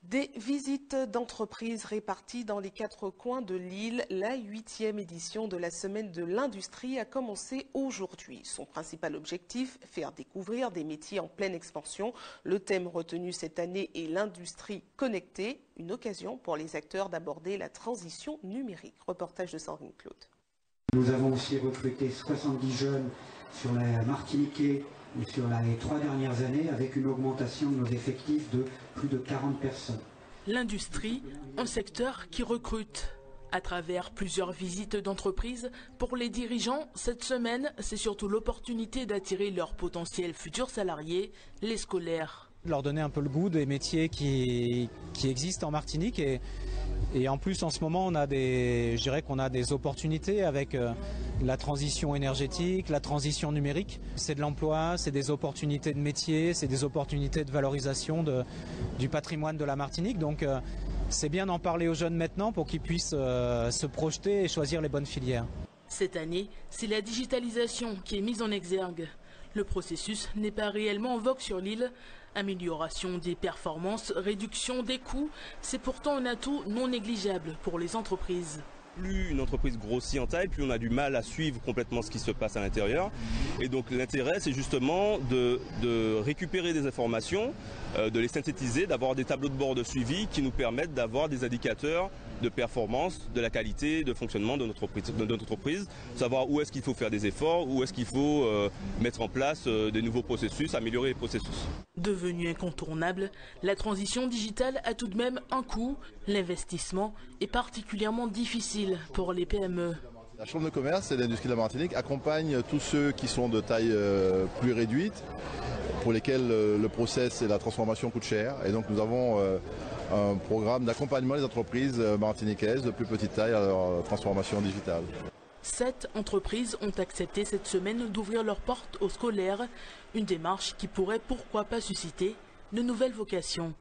Des visites d'entreprises réparties dans les 4 coins de l'île. La 8e édition de la Semaine de l'Industrie a commencé aujourd'hui. Son principal objectif, faire découvrir des métiers en pleine expansion. Le thème retenu cette année est l'industrie connectée, une occasion pour les acteurs d'aborder la transition numérique. Reportage de Sandrine Claude. Nous avons aussi recruté 70 jeunes sur la Martinique et sur les 3 dernières années avec une augmentation de nos effectifs de plus de 40 personnes. L'industrie, un secteur qui recrute. À travers plusieurs visites d'entreprises, pour les dirigeants, cette semaine, c'est surtout l'opportunité d'attirer leurs potentiels futurs salariés, les scolaires. Leur donner un peu le goût des métiers qui existent en Martinique et en plus en ce moment je dirais qu'on a des opportunités avec la transition énergétique, la transition numérique. C'est de l'emploi, c'est des opportunités de métier, c'est des opportunités de valorisation du patrimoine de la Martinique. Donc c'est bien d'en parler aux jeunes maintenant pour qu'ils puissent se projeter et choisir les bonnes filières. Cette année, c'est la digitalisation qui est mise en exergue. Le processus n'est pas réellement en vogue sur l'île. Amélioration des performances, réduction des coûts, c'est pourtant un atout non négligeable pour les entreprises. Plus une entreprise grossit en taille, plus on a du mal à suivre complètement ce qui se passe à l'intérieur. Et donc l'intérêt, c'est justement de récupérer des informations, de les synthétiser, d'avoir des tableaux de bord de suivi qui nous permettent d'avoir des indicateurs de performance, de la qualité, de fonctionnement de notre entreprise, savoir où est-ce qu'il faut faire des efforts, où est-ce qu'il faut mettre en place de nouveaux processus, améliorer les processus. Devenue incontournable, la transition digitale a tout de même un coût. L'investissement est particulièrement difficile pour les PME. La Chambre de commerce et l'industrie de la Martinique accompagne tous ceux qui sont de taille plus réduite, pour lesquels le process et la transformation coûtent cher. Et donc nous avons un programme d'accompagnement des entreprises martiniquaises de plus petite taille à leur transformation digitale. 7 entreprises ont accepté cette semaine d'ouvrir leurs portes aux scolaires, une démarche qui pourrait pourquoi pas susciter de nouvelles vocations.